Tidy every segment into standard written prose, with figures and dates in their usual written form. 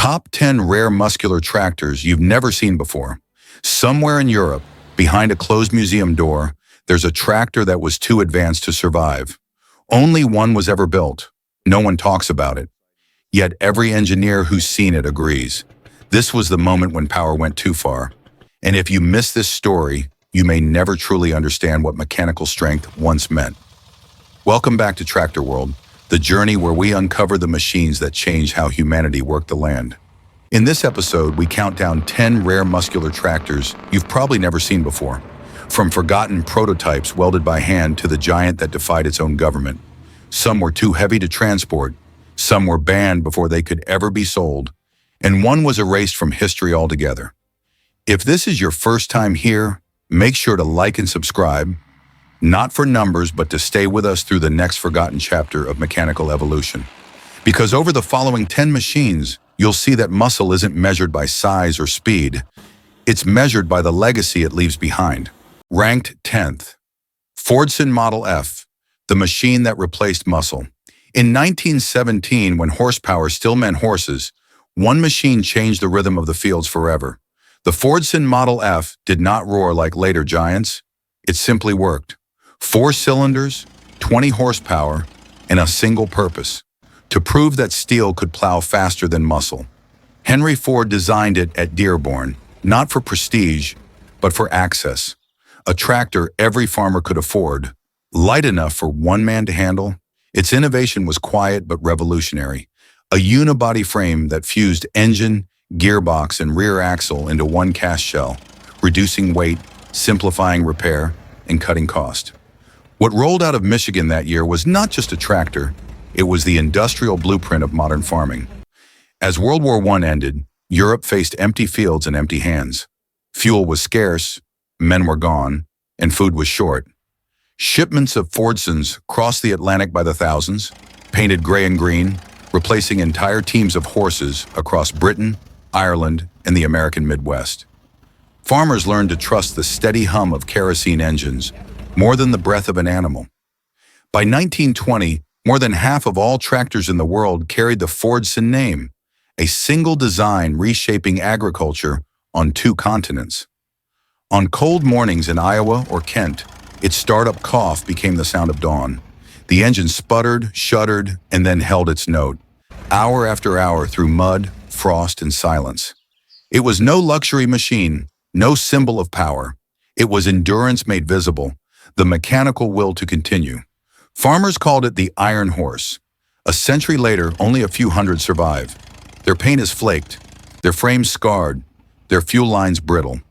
Top 10 rare muscular tractors you've never seen before. Somewhere in Europe, behind a closed museum door, there's a tractor that was too advanced to survive. Only one was ever built. No one talks about it. Yet every engineer who's seen it agrees. This was the moment when power went too far. And if you miss this story, you may never truly understand what mechanical strength once meant. Welcome back to Tractor World, the journey where we uncover the machines that changed how humanity worked the land. In this episode, we count down 10 rare muscular tractors you've probably never seen before. From forgotten prototypes welded by hand to the giant that defied its own government. Some were too heavy to transport, some were banned before they could ever be sold, and one was erased from history altogether. If this is your first time here, make sure to like and subscribe, not for numbers, but to stay with us through the next forgotten chapter of mechanical evolution. Because over the following 10 machines, you'll see that muscle isn't measured by size or speed. It's measured by the legacy it leaves behind. Ranked 10th, Fordson Model F, the machine that replaced muscle. In 1917, when horsepower still meant horses, one machine changed the rhythm of the fields forever. The Fordson Model F did not roar like later giants. It simply worked. 4 cylinders, 20 horsepower, and a single purpose: to prove that steel could plow faster than muscle. Henry Ford designed it at Dearborn, not for prestige, but for access. A tractor every farmer could afford, light enough for one man to handle. Its innovation was quiet but revolutionary. A unibody frame that fused engine, gearbox, and rear axle into one cast shell, reducing weight, simplifying repair, and cutting cost. What rolled out of Michigan that year was not just a tractor, it was the industrial blueprint of modern farming. As World War I ended, Europe faced empty fields and empty hands. Fuel was scarce, men were gone, and food was short. Shipments of Fordsons crossed the Atlantic by the thousands, painted gray and green, replacing entire teams of horses across Britain, Ireland, and the American Midwest. Farmers learned to trust the steady hum of kerosene engines more than the breath of an animal. By 1920, more than half of all tractors in the world carried the Fordson name, a single design reshaping agriculture on 2 continents. On cold mornings in Iowa or Kent, its startup cough became the sound of dawn. The engine sputtered, shuddered, and then held its note, hour after hour through mud, frost, and silence. It was no luxury machine, no symbol of power. It was endurance made visible, the mechanical will to continue. Farmers called it the Iron Horse. A century later, only a few hundred survive. Their paint is flaked, their frames scarred, their fuel lines brittle.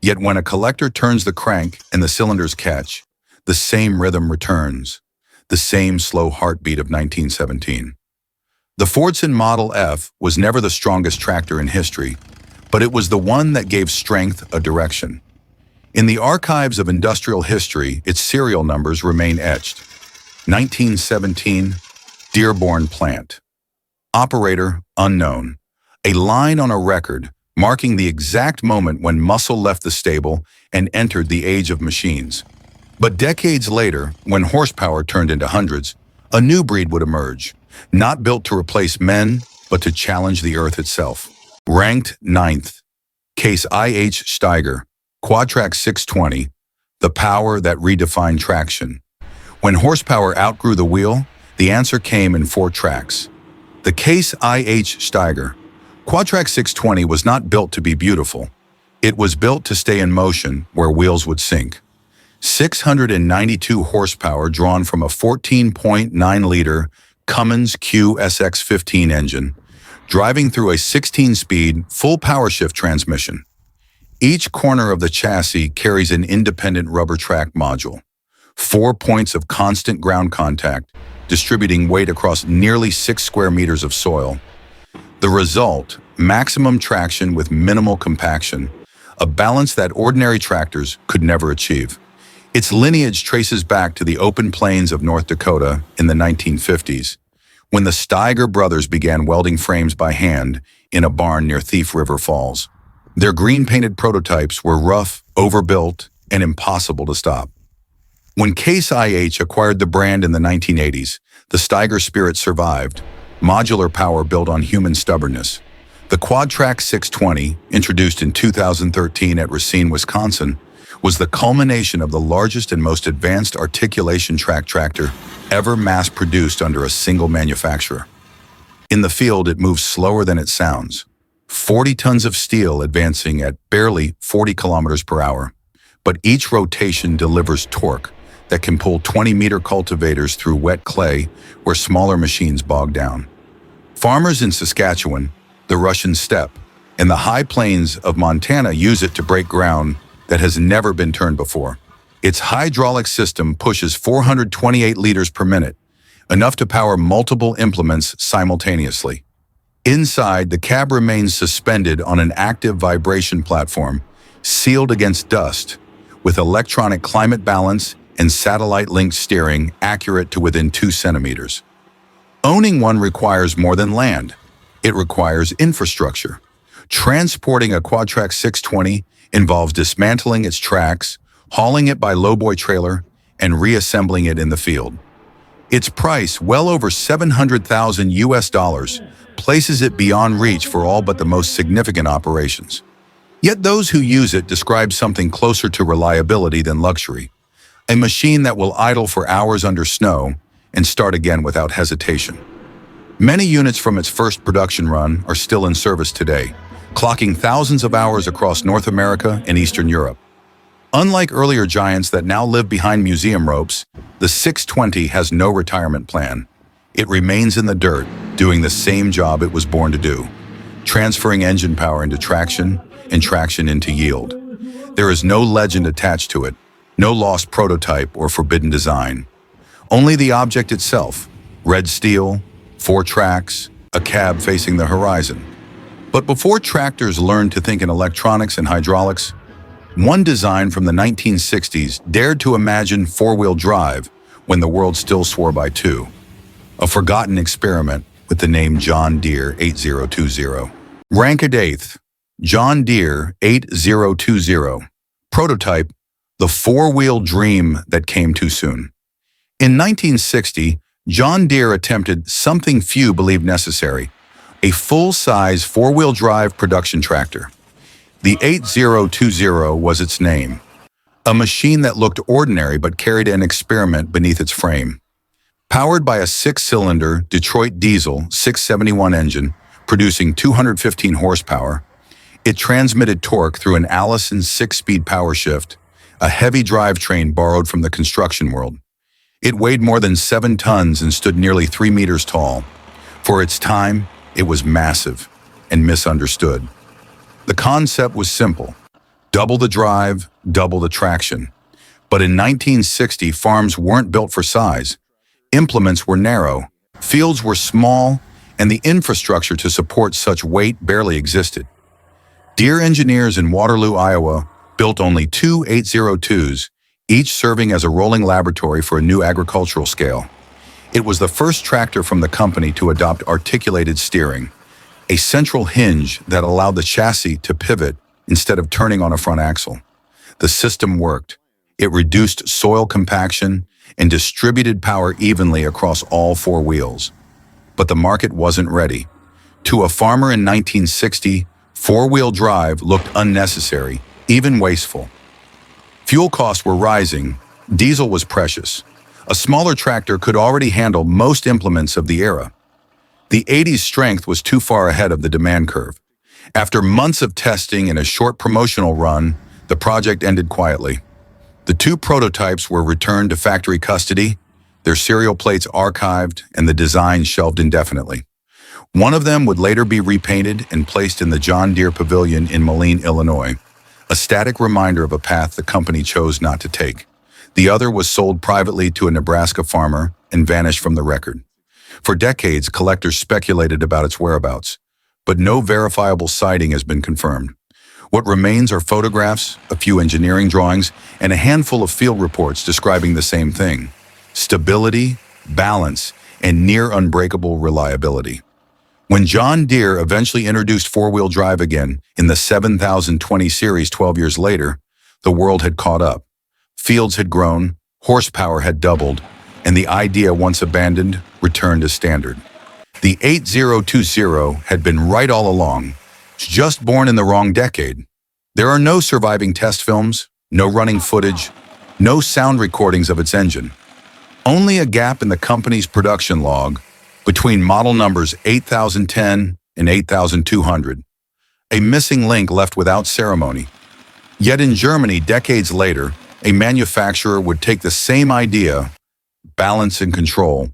Yet when a collector turns the crank and the cylinders catch, the same rhythm returns, the same slow heartbeat of 1917. The Fordson Model F was never the strongest tractor in history, but it was the one that gave strength a direction. In the archives of industrial history, its serial numbers remain etched. 1917, Dearborn plant. Operator unknown. A line on a record marking the exact moment when muscle left the stable and entered the age of machines. But decades later, when horsepower turned into hundreds, a new breed would emerge, not built to replace men, but to challenge the earth itself. Ranked 9th, Case Rába-Steiger, Quadtrac 620, the power that redefined traction. When horsepower outgrew the wheel, the answer came in 4 tracks. The Case Rába-Steiger. Quadtrac 620 was not built to be beautiful. It was built to stay in motion where wheels would sink. 692 horsepower drawn from a 14.9-liter Cummins QSX-15 engine, driving through a 16-speed, full power shift transmission. Each corner of the chassis carries an independent rubber track module, 4 points of constant ground contact, distributing weight across nearly 6 square meters of soil. The result, maximum traction with minimal compaction, a balance that ordinary tractors could never achieve. Its lineage traces back to the open plains of North Dakota in the 1950s, when the Steiger brothers began welding frames by hand in a barn near Thief River Falls. Their green-painted prototypes were rough, overbuilt, and impossible to stop. When Case IH acquired the brand in the 1980s, the Steiger spirit survived, modular power built on human stubbornness. The Quadtrac 620, introduced in 2013 at Racine, Wisconsin, was the culmination of the largest and most advanced articulation track tractor ever mass-produced under a single manufacturer. In the field, it moves slower than it sounds, 40 tons of steel advancing at barely 40 kilometers per hour. But each rotation delivers torque that can pull 20-meter cultivators through wet clay where smaller machines bog down. Farmers in Saskatchewan, the Russian steppe, and the high plains of Montana use it to break ground that has never been turned before. Its hydraulic system pushes 428 liters per minute, enough to power multiple implements simultaneously. Inside, the cab remains suspended on an active vibration platform, sealed against dust, with electronic climate balance and satellite-linked steering accurate to within 2 centimeters. Owning one requires more than land. It requires infrastructure. Transporting a Quadtrac 620 involves dismantling its tracks, hauling it by lowboy trailer, and reassembling it in the field. Its price, well over $700,000, places it beyond reach for all but the most significant operations. Yet those who use it describe something closer to reliability than luxury, a machine that will idle for hours under snow and start again without hesitation. Many units from its first production run are still in service today, clocking thousands of hours across North America and Eastern Europe. Unlike earlier giants that now live behind museum ropes, the 620 has no retirement plan. It remains in the dirt, doing the same job it was born to do, transferring engine power into traction and traction into yield. There is no legend attached to it, no lost prototype or forbidden design. Only the object itself, red steel, 4 tracks, a cab facing the horizon. But before tractors learned to think in electronics and hydraulics, one design from the 1960s dared to imagine 4-wheel drive when the world still swore by 2. A forgotten experiment with the name John Deere 8020. Ranked 8th, John Deere 8020. Prototype, the 4-wheel dream that came too soon. In 1960, John Deere attempted something few believed necessary, a full-size 4-wheel drive production tractor. The 8020 was its name, a machine that looked ordinary but carried an experiment beneath its frame. Powered by a 6-cylinder Detroit diesel 671 engine, producing 215 horsepower, it transmitted torque through an Allison 6-speed power shift, a heavy drivetrain borrowed from the construction world. It weighed more than 7 tons and stood nearly 3 meters tall. For its time, it was massive and misunderstood. The concept was simple: double the drive, double the traction. But in 1960, farms weren't built for size. Implements were narrow, fields were small, and the infrastructure to support such weight barely existed. Deere engineers in Waterloo, Iowa, built only 2 802s, each serving as a rolling laboratory for a new agricultural scale. It was the first tractor from the company to adopt articulated steering, a central hinge that allowed the chassis to pivot instead of turning on a front axle. The system worked. It reduced soil compaction and distributed power evenly across all 4 wheels. But the market wasn't ready. To a farmer in 1960, 4-wheel drive looked unnecessary, even wasteful. Fuel costs were rising, diesel was precious. A smaller tractor could already handle most implements of the era. The 80's strength was too far ahead of the demand curve. After months of testing and a short promotional run, the project ended quietly. The 2 prototypes were returned to factory custody, their serial plates archived, and the design shelved indefinitely. One of them would later be repainted and placed in the John Deere Pavilion in Moline, Illinois, a static reminder of a path the company chose not to take. The other was sold privately to a Nebraska farmer and vanished from the record. For decades, collectors speculated about its whereabouts, but no verifiable sighting has been confirmed. What remains are photographs, a few engineering drawings, and a handful of field reports describing the same thing: stability, balance, and near unbreakable reliability. When John Deere eventually introduced 4-wheel drive again in the 7020 series 12 years later, the world had caught up. Fields had grown, horsepower had doubled, and the idea once abandoned returned as standard. The 8020 had been right all along, just born in the wrong decade. There are no surviving test films, no running footage, no sound recordings of its engine. Only a gap in the company's production log between model numbers 8010 and 8200. A missing link left without ceremony. Yet in Germany, decades later, a manufacturer would take the same idea, balance and control,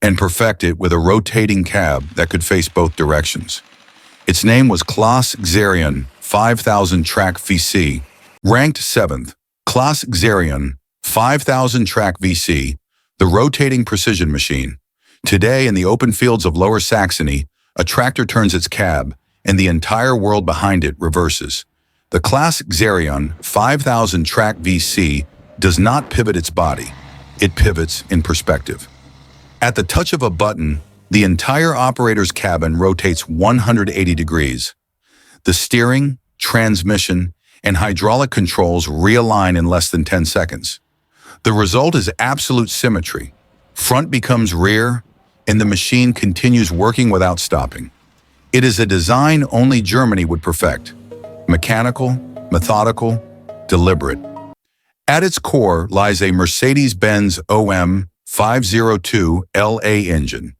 and perfect it with a rotating cab that could face both directions. Its name was Claas Xerion 5000 Trac VC, ranked 7th. Claas Xerion 5000 Trac VC, the rotating precision machine. Today, in the open fields of Lower Saxony, a tractor turns its cab, and the entire world behind it reverses. The Claas Xerion 5000 Trac VC does not pivot its body. It pivots in perspective. At the touch of a button, the entire operator's cabin rotates 180 degrees. The steering, transmission, and hydraulic controls realign in less than 10 seconds. The result is absolute symmetry. Front becomes rear, and the machine continues working without stopping. It is a design only Germany would perfect. Mechanical, methodical, deliberate. At its core lies a Mercedes-Benz OM 502 LA engine,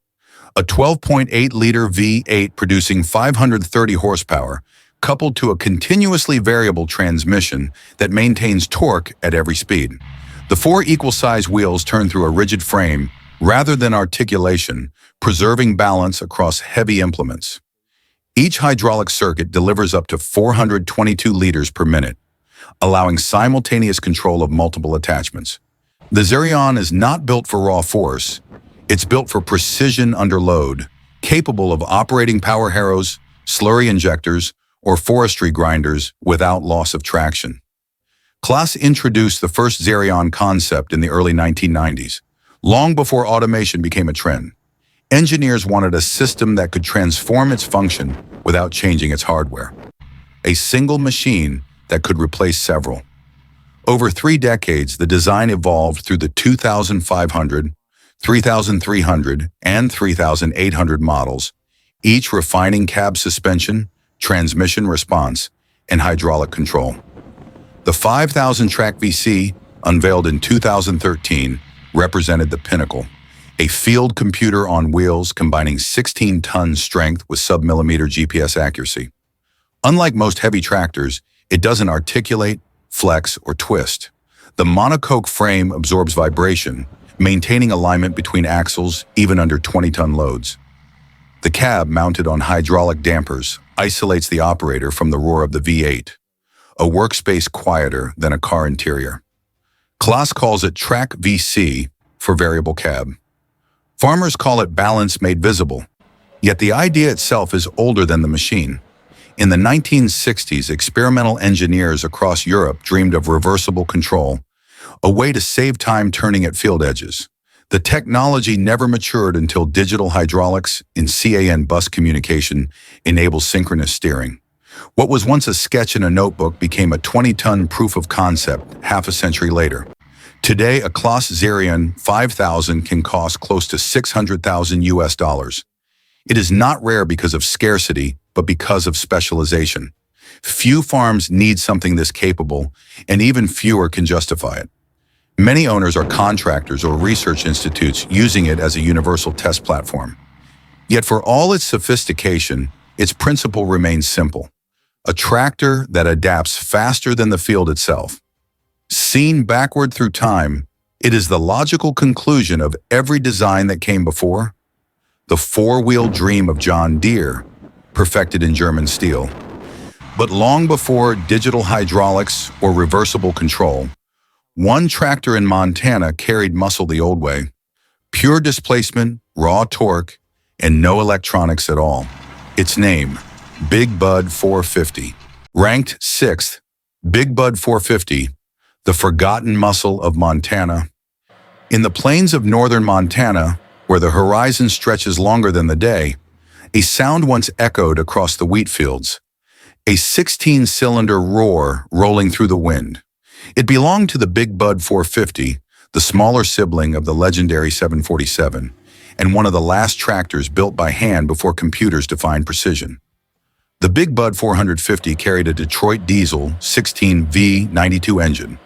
a 12.8-liter V8 producing 530 horsepower, coupled to a continuously variable transmission that maintains torque at every speed. The four equal-size wheels turn through a rigid frame rather than articulation, preserving balance across heavy implements. Each hydraulic circuit delivers up to 422 liters per minute, allowing simultaneous control of multiple attachments. The Xerion is not built for raw force. It's built for precision under load, capable of operating power harrows, slurry injectors, or forestry grinders without loss of traction. Claas introduced the first Xerion concept in the early 1990s, long before automation became a trend. Engineers wanted a system that could transform its function without changing its hardware. A single machine that could replace several. Over 3 decades, the design evolved through the 2500, 3300, and 3800 models, each refining cab suspension, transmission response, and hydraulic control. The 5000 Trac VC, unveiled in 2013, represented the pinnacle. A field computer on wheels combining 16-ton strength with sub-millimeter GPS accuracy. Unlike most heavy tractors, it doesn't articulate, flex, or twist. The monocoque frame absorbs vibration, maintaining alignment between axles even under 20-ton loads. The cab, mounted on hydraulic dampers, isolates the operator from the roar of the V8, a workspace quieter than a car interior. Claas calls it Trac VC for variable cab. Farmers call it balance made visible, yet the idea itself is older than the machine. In the 1960s, experimental engineers across Europe dreamed of reversible control, a way to save time turning at field edges. The technology never matured until digital hydraulics in CAN bus communication enabled synchronous steering. What was once a sketch in a notebook became a 20-ton proof of concept half a century later. Today, a Claas Xerion 5000 can cost close to $600,000. It is not rare because of scarcity, but because of specialization. Few farms need something this capable, and even fewer can justify it. Many owners are contractors or research institutes using it as a universal test platform. Yet for all its sophistication, its principle remains simple. A tractor that adapts faster than the field itself. Seen backward through time, it is the logical conclusion of every design that came before. The four-wheel dream of John Deere, perfected in German steel. But long before digital hydraulics or reversible control, one tractor in Montana carried muscle the old way. Pure displacement, raw torque, and no electronics at all. Its name, Big Bud 450. Ranked 6th, Big Bud 450, the forgotten muscle of Montana. In the plains of northern Montana, where the horizon stretches longer than the day, a sound once echoed across the wheat fields. A 16-cylinder roar rolling through the wind. It belonged to the Big Bud 450, the smaller sibling of the legendary 747, and one of the last tractors built by hand before computers defined precision. The Big Bud 450 carried a Detroit diesel 16 V92 engine,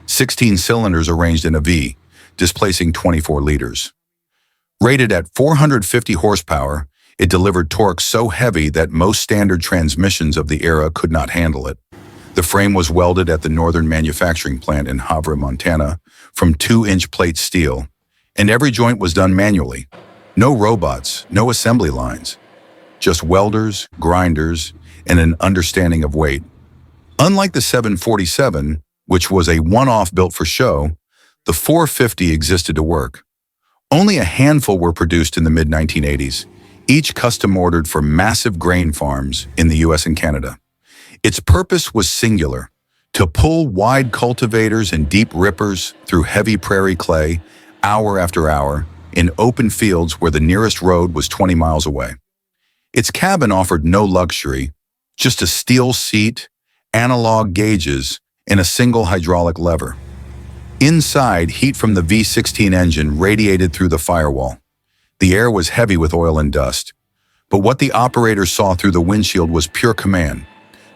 16 cylinders arranged in a V, displacing 24 liters. Rated at 450 horsepower, it delivered torque so heavy that most standard transmissions of the era could not handle it. The frame was welded at the Northern Manufacturing Plant in Havre, Montana, from 2-inch plate steel, and every joint was done manually. No robots, no assembly lines. Just welders, grinders, and an understanding of weight. Unlike the 747, which was a one-off built for show, the 450 existed to work. Only a handful were produced in the mid-1980s, each custom-ordered for massive grain farms in the US and Canada. Its purpose was singular: to pull wide cultivators and deep rippers through heavy prairie clay, hour after hour, in open fields where the nearest road was 20 miles away. Its cabin offered no luxury, just a steel seat, analog gauges, and a single hydraulic lever. Inside, heat from the V16 engine radiated through the firewall. The air was heavy with oil and dust, but what the operator saw through the windshield was pure command.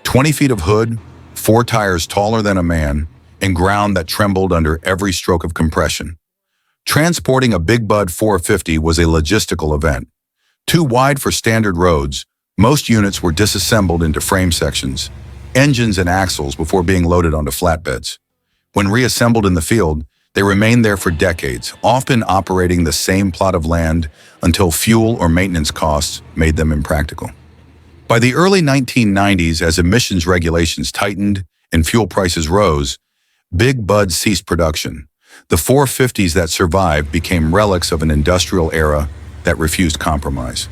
20 feet of hood, 4 tires taller than a man, and ground that trembled under every stroke of compression. Transporting a Big Bud 450 was a logistical event. Too wide for standard roads, most units were disassembled into frame sections, engines and axles before being loaded onto flatbeds. When reassembled in the field, they remained there for decades, often operating the same plot of land until fuel or maintenance costs made them impractical. By the early 1990s, as emissions regulations tightened and fuel prices rose, Big Bud ceased production. The 450s that survived became relics of an industrial era that refused compromise.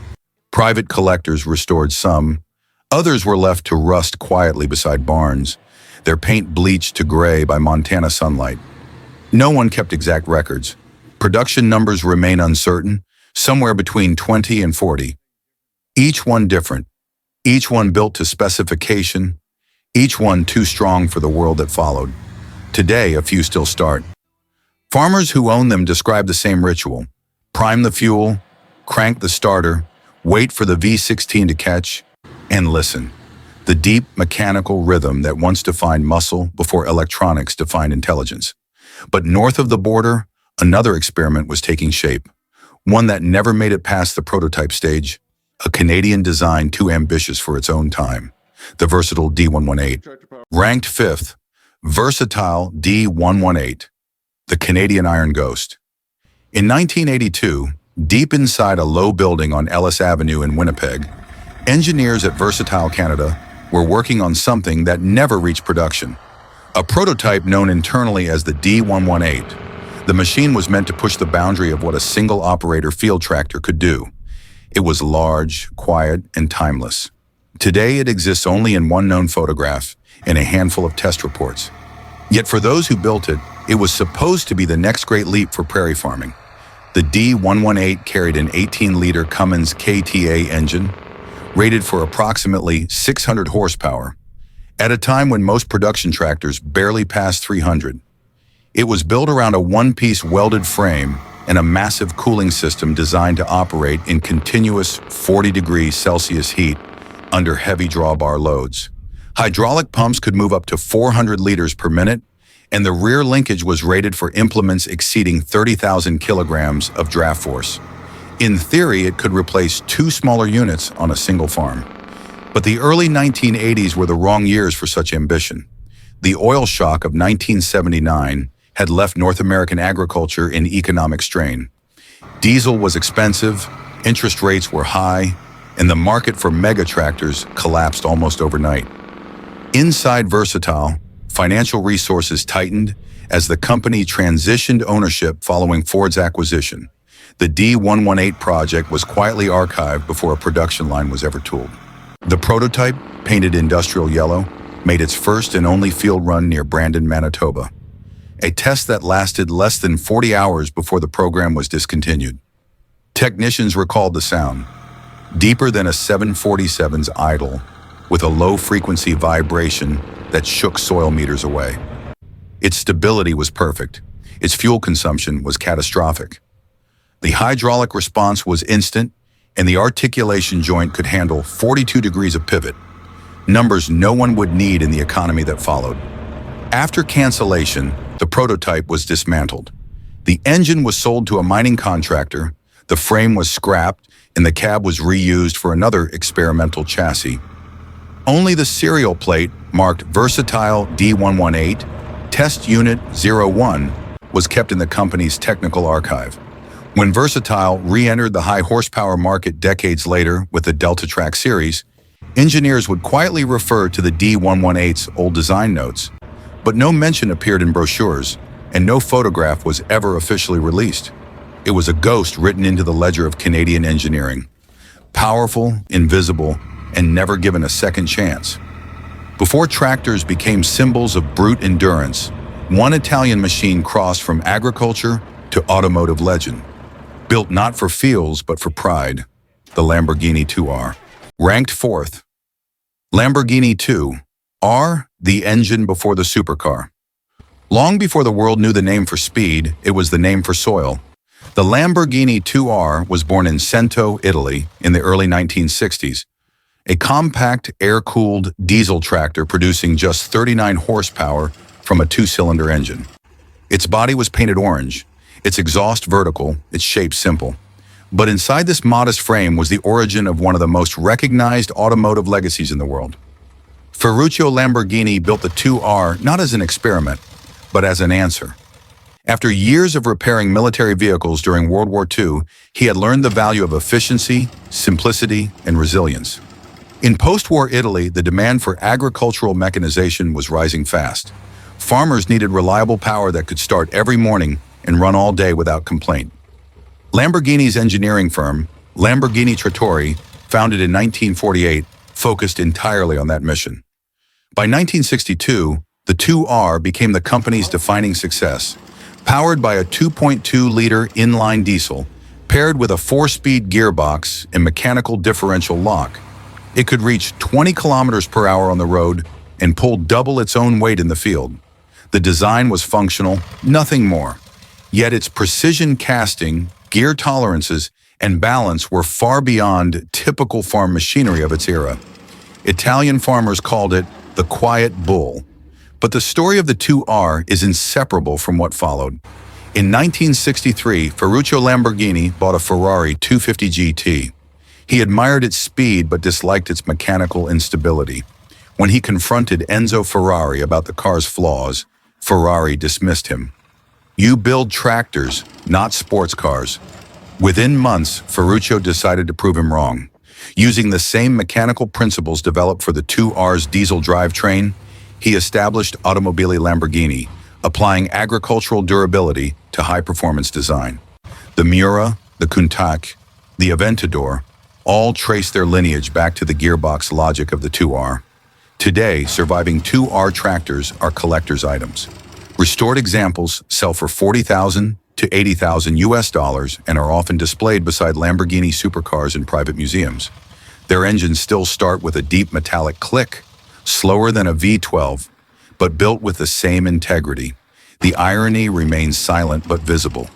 Private collectors restored some. Others were left to rust quietly beside barns, their paint bleached to gray by Montana sunlight. No one kept exact records. Production numbers remain uncertain, somewhere between 20 and 40. Each one different, each one built to specification, each one too strong for the world that followed. Today, a few still start. Farmers who own them describe the same ritual: prime the fuel, crank the starter, wait for the V16 to catch, and listen. The deep mechanical rhythm that once defined muscle before electronics defined intelligence. But north of the border, another experiment was taking shape. One that never made it past the prototype stage. A Canadian design too ambitious for its own time. The versatile D118. Ranked 5th, versatile D118. The Canadian Iron Ghost. In 1982, deep inside a low building on Ellis Avenue in Winnipeg, engineers at Versatile Canada were working on something that never reached production. A prototype known internally as the D118. The machine was meant to push the boundary of what a single-operator field tractor could do. It was large, quiet, and timeless. Today, it exists only in one known photograph and a handful of test reports. Yet for those who built it, it was supposed to be the next great leap for prairie farming. The D118 carried an 18-liter Cummins KTA engine, rated for approximately 600 horsepower, at a time when most production tractors barely passed 300. It was built around a one-piece welded frame and a massive cooling system designed to operate in continuous 40-degree Celsius heat under heavy drawbar loads. Hydraulic pumps could move up to 400 liters per minute, and the rear linkage was rated for implements exceeding 30,000 kilograms of draft force. In theory, it could replace 2 smaller units on a single farm. But the early 1980s were the wrong years for such ambition. The oil shock of 1979 had left North American agriculture in economic strain. Diesel was expensive, interest rates were high, and the market for mega tractors collapsed almost overnight. Inside Versatile, financial resources tightened as the company transitioned ownership following Ford's acquisition. The D118 project was quietly archived before a production line was ever tooled. The prototype, painted industrial yellow, made its first and only field run near Brandon, Manitoba. A test that lasted less than 40 hours before the program was discontinued. Technicians recalled the sound, deeper than a 747's idle, with a low-frequency vibration that shook soil meters away. Its stability was perfect. Its fuel consumption was catastrophic. The hydraulic response was instant, and the articulation joint could handle 42 degrees of pivot. numbers no one would need in the economy that followed. After cancellation, the prototype was dismantled. The engine was sold to a mining contractor, the frame was scrapped, and the cab was reused for another experimental chassis. Only the serial plate, marked Versatile D118, Test Unit 01, was kept in the company's technical archive. When Versatile re-entered the high-horsepower market decades later with the Trac series, engineers would quietly refer to the D118's old design notes, but no mention appeared in brochures, and no photograph was ever officially released. It was a ghost written into the ledger of Canadian engineering. Powerful, invisible, and never given a second chance. Before tractors became symbols of brute endurance, one Italian machine crossed from agriculture to automotive legend. Built not for feels but for pride, the Lamborghini 2R. Ranked fourth, Lamborghini 2R, the engine before the supercar. Long before the world knew the name for speed, it was the name for soil. The Lamborghini 2R was born in Cento, Italy, in the early 1960s. A compact, air-cooled diesel tractor producing just 39 horsepower from a two-cylinder engine. Its body was painted orange, its exhaust vertical, its shape simple. But inside this modest frame was the origin of one of the most recognized automotive legacies in the world. Ferruccio Lamborghini built the 2R not as an experiment, but as an answer. After years of repairing military vehicles during World War II, he had learned the value of efficiency, simplicity, and resilience. In post-war Italy, the demand for agricultural mechanization was rising fast. Farmers needed reliable power that could start every morning and run all day without complaint. Lamborghini's engineering firm, Lamborghini Trattori, founded in 1948, focused entirely on that mission. By 1962, the 2R became the company's defining success. Powered by a 2.2-liter inline diesel, paired with a 4-speed gearbox and mechanical differential lock, it could reach 20 kilometers per hour on the road and pull double its own weight in the field. The design was functional, nothing more. Yet its precision casting, gear tolerances, and balance were far beyond typical farm machinery of its era. Italian farmers called it the quiet bull. But the story of the 2R is inseparable from what followed. In 1963, Ferruccio Lamborghini bought a Ferrari 250 GT. He admired its speed but disliked its mechanical instability. When he confronted Enzo Ferrari about the car's flaws, Ferrari dismissed him. "You build tractors, not sports cars." Within months, Ferruccio decided to prove him wrong. Using the same mechanical principles developed for the 2R's diesel drivetrain, he established Automobili Lamborghini, applying agricultural durability to high-performance design. The Miura, the Quadtrac, the Aventador, all trace their lineage back to the gearbox logic of the 2R. Today, surviving 2R tractors are collector's items. Restored examples sell for $40,000 to $80,000 and are often displayed beside Lamborghini supercars in private museums. Their engines still start with a deep metallic click, slower than a V12, but built with the same integrity. The irony remains silent but visible.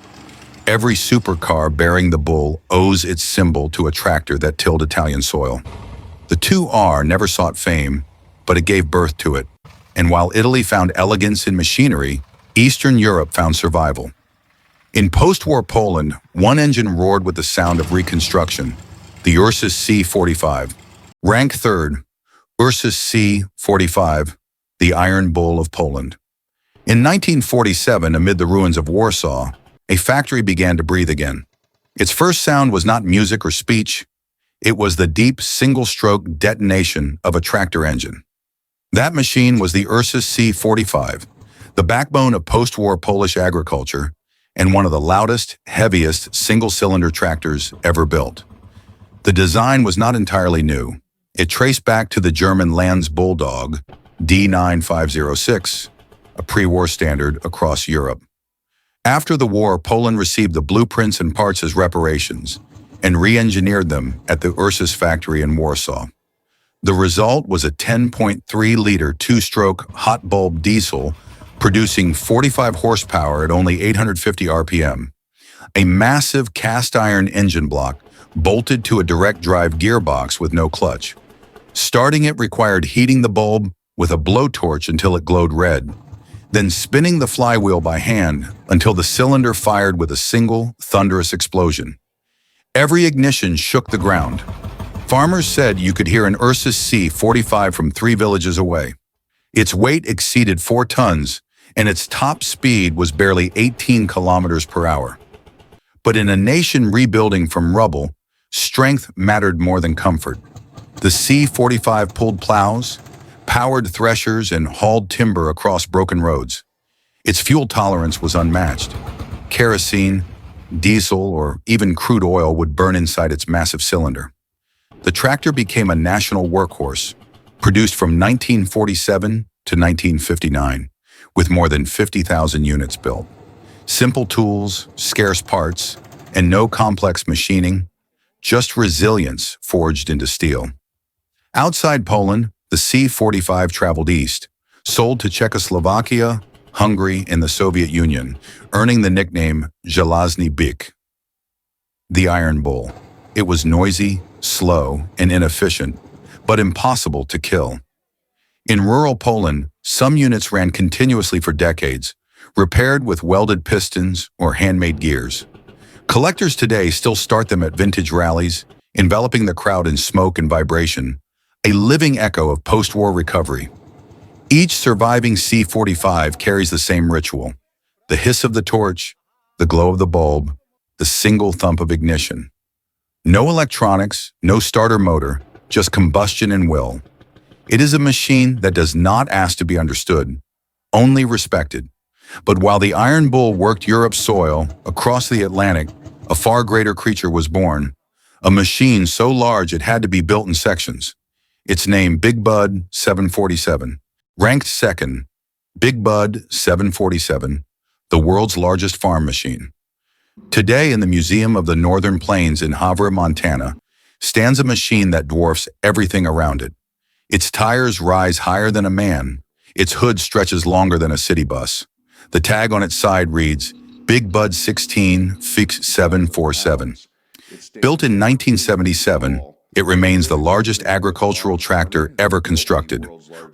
Every supercar bearing the bull owes its symbol to a tractor that tilled Italian soil. The 2R never sought fame, but it gave birth to it. And while Italy found elegance in machinery, Eastern Europe found survival. In post-war Poland, one engine roared with the sound of reconstruction, the Ursus C-45. Ranked third, Ursus C-45, the Iron Bull of Poland. In 1947, amid the ruins of Warsaw, a factory began to breathe again. Its first sound was not music or speech. It was the deep single-stroke detonation of a tractor engine. That machine was the Ursus C-45, the backbone of post-war Polish agriculture, and one of the loudest, heaviest single-cylinder tractors ever built. The design was not entirely new. It traced back to the German Lanz Bulldog, D9506, a pre-war standard across Europe. After the war, Poland received the blueprints and parts as reparations and re-engineered them at the Ursus factory in Warsaw. The result was a 10.3-liter two-stroke hot bulb diesel producing 45 horsepower at only 850 RPM. A massive cast-iron engine block bolted to a direct drive gearbox with no clutch. Starting it required heating the bulb with a blowtorch until it glowed red, then spinning the flywheel by hand until the cylinder fired with a single, thunderous explosion. Every ignition shook the ground. Farmers said you could hear an Ursus C-45 from 3 villages away. Its weight exceeded 4 tons, and its top speed was barely 18 kilometers per hour. But in a nation rebuilding from rubble, strength mattered more than comfort. The C-45 pulled plows, powered threshers, and hauled timber across broken roads. Its fuel tolerance was unmatched. Kerosene, diesel, or even crude oil would burn inside its massive cylinder. The tractor became a national workhorse, produced from 1947 to 1959, with more than 50,000 units built. Simple tools, scarce parts, and no complex machining, just resilience forged into steel. Outside Poland, the C-45 traveled east, sold to Czechoslovakia, Hungary, and the Soviet Union, earning the nickname Żelazny Byk, the Iron Bull. It was noisy, slow, and inefficient, but impossible to kill. In rural Poland, some units ran continuously for decades, repaired with welded pistons or handmade gears. Collectors today still start them at vintage rallies, enveloping the crowd in smoke and vibration, a living echo of post-war recovery. Each surviving C-45 carries the same ritual: the hiss of the torch, the glow of the bulb, the single thump of ignition. No electronics, no starter motor, just combustion and will. It is a machine that does not ask to be understood, only respected. But while the Iron Bull worked Europe's soil, across the Atlantic, a far greater creature was born, a machine so large it had to be built in sections. Its name, Big Bud 747. Ranked second, Big Bud 747, the world's largest farm machine. Today, in the Museum of the Northern Plains in Havre, Montana, stands a machine that dwarfs everything around it. Its tires rise higher than a man. Its hood stretches longer than a city bus. The tag on its side reads, Big Bud 16 Fix 747. Built in 1977, it remains the largest agricultural tractor ever constructed,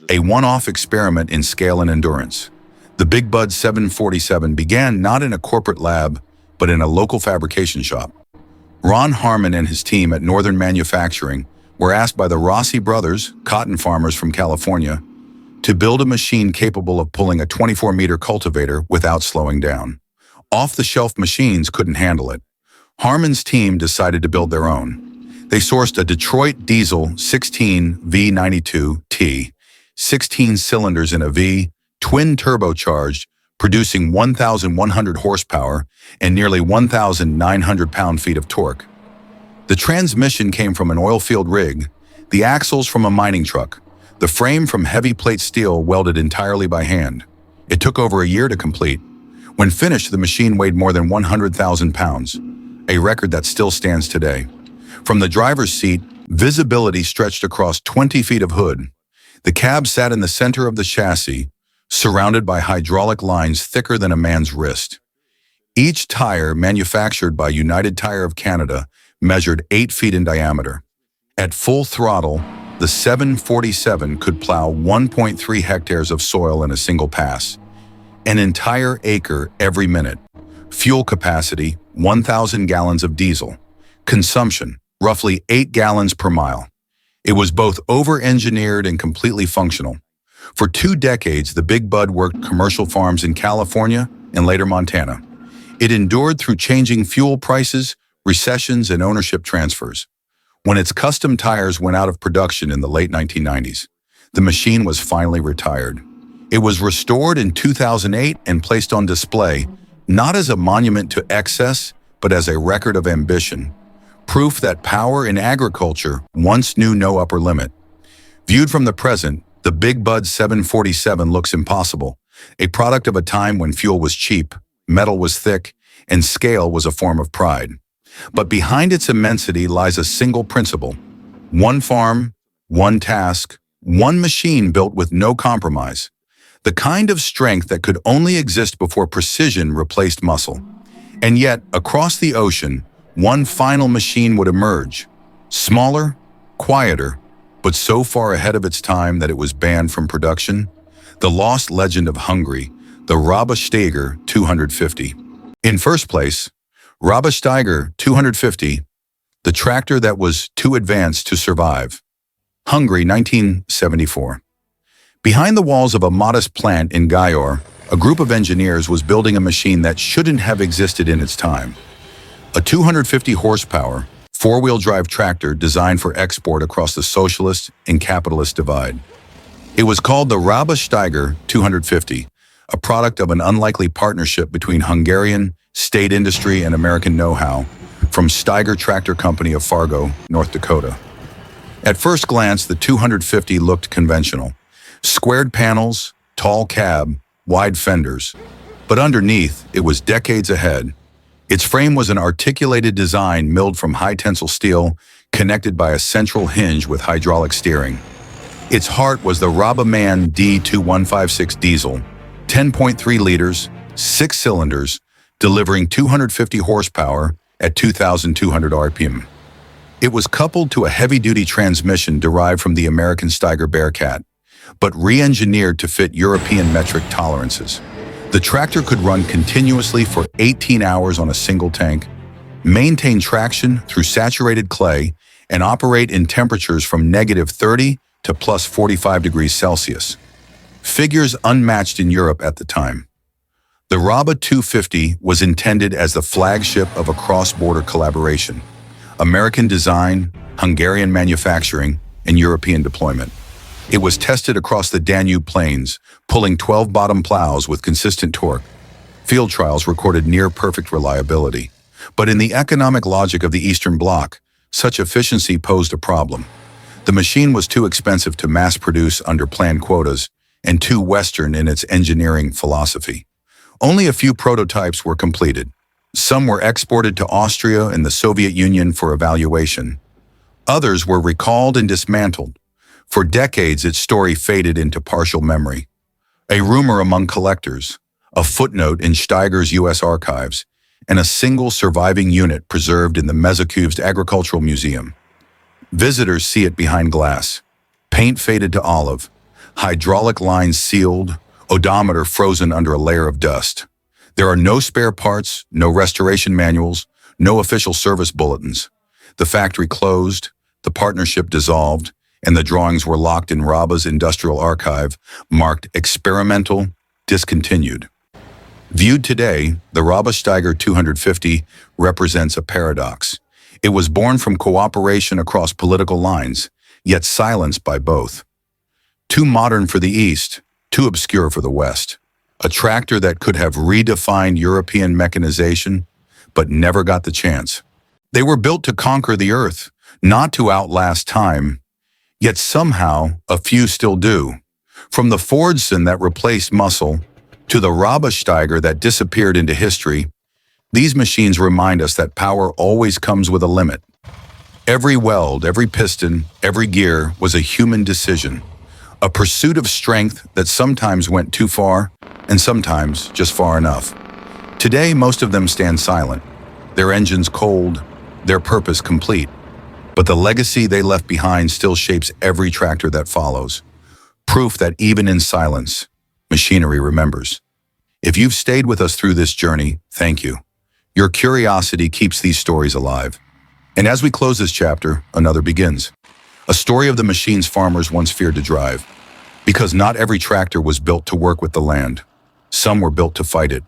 a one-off experiment in scale and endurance. The Big Bud 747 began not in a corporate lab, but in a local fabrication shop. Ron Harmon and his team at Northern Manufacturing were asked by the Rossi brothers, cotton farmers from California, to build a machine capable of pulling a 24-meter cultivator without slowing down. Off-the-shelf machines couldn't handle it. Harmon's team decided to build their own. They sourced a Detroit diesel 16 V92T, 16 cylinders in a V, twin turbocharged, producing 1,100 horsepower and nearly 1,900 pound-feet of torque. The transmission came from an oil field rig, the axles from a mining truck, the frame from heavy plate steel welded entirely by hand. It took over a year to complete. When finished, the machine weighed more than 100,000 pounds, a record that still stands today. From the driver's seat, visibility stretched across 20 feet of hood. The cab sat in the center of the chassis, surrounded by hydraulic lines thicker than a man's wrist. Each tire, manufactured by United Tire of Canada, measured 8 feet in diameter. At full throttle, the 747 could plow 1.3 hectares of soil in a single pass, an entire acre every minute. Fuel capacity, 1,000 gallons of diesel. Consumption, roughly 8 gallons per mile. It was both over-engineered and completely functional. For 2 decades, the Big Bud worked commercial farms in California and later Montana. It endured through changing fuel prices, recessions, and ownership transfers. When its custom tires went out of production in the late 1990s, the machine was finally retired. It was restored in 2008 and placed on display, not as a monument to excess, but as a record of ambition. Proof that power in agriculture once knew no upper limit. Viewed from the present, the Big Bud 747 looks impossible, a product of a time when fuel was cheap, metal was thick, and scale was a form of pride. But behind its immensity lies a single principle: one farm, one task, one machine built with no compromise. The kind of strength that could only exist before precision replaced muscle. And yet, across the ocean, one final machine would emerge. Smaller, quieter, but so far ahead of its time that it was banned from production. The lost legend of Hungary, the Rába-Steiger 250. In first place, Rába-Steiger 250, the tractor that was too advanced to survive. Hungary, 1974. Behind the walls of a modest plant in Győr, a group of engineers was building a machine that shouldn't have existed in its time. A 250 horsepower, four-wheel drive tractor designed for export across the socialist and capitalist divide. It was called the Rába-Steiger 250, a product of an unlikely partnership between Hungarian, state industry, and American know-how from Steiger Tractor Company of Fargo, North Dakota. At first glance, the 250 looked conventional. Squared panels, tall cab, wide fenders. But underneath, it was decades ahead. Its frame was an articulated design milled from high-tensile steel, connected by a central hinge with hydraulic steering. Its heart was the Rába-Man D2156 diesel, 10.3 liters, 6 cylinders, delivering 250 horsepower at 2,200 RPM. It was coupled to a heavy-duty transmission derived from the American Steiger Bearcat, but re-engineered to fit European metric tolerances. The tractor could run continuously for 18 hours on a single tank, maintain traction through saturated clay, and operate in temperatures from -30 to +45 degrees Celsius. Figures unmatched in Europe at the time. The Rába 250 was intended as the flagship of a cross-border collaboration: American design, Hungarian manufacturing, and European deployment. It was tested across the Danube plains, pulling 12 bottom plows with consistent torque. Field trials recorded near-perfect reliability. But in the economic logic of the Eastern Bloc, such efficiency posed a problem. The machine was too expensive to mass-produce under planned quotas and too Western in its engineering philosophy. Only a few prototypes were completed. Some were exported to Austria and the Soviet Union for evaluation. Others were recalled and dismantled. For decades, its story faded into partial memory. A rumor among collectors, a footnote in Steiger's U.S. archives, and a single surviving unit preserved in the Mezőkövesd Agricultural Museum. Visitors see it behind glass, paint faded to olive, hydraulic lines sealed, odometer frozen under a layer of dust. There are no spare parts, no restoration manuals, no official service bulletins. The factory closed, the partnership dissolved, and the drawings were locked in Rába's industrial archive, marked experimental, discontinued. Viewed today, the Rába-Steiger 250 represents a paradox. It was born from cooperation across political lines, yet silenced by both. Too modern for the East, too obscure for the West. A tractor that could have redefined European mechanization, but never got the chance. They were built to conquer the earth, not to outlast time. Yet somehow, a few still do. From the Fordson that replaced muscle, to the Rába-Steiger that disappeared into history, these machines remind us that power always comes with a limit. Every weld, every piston, every gear was a human decision, a pursuit of strength that sometimes went too far and sometimes just far enough. Today, most of them stand silent, their engines cold, their purpose complete. But the legacy they left behind still shapes every tractor that follows. Proof that even in silence, machinery remembers. If you've stayed with us through this journey, thank you. Your curiosity keeps these stories alive. And as we close this chapter, another begins. A story of the machines farmers once feared to drive. Because not every tractor was built to work with the land. Some were built to fight it.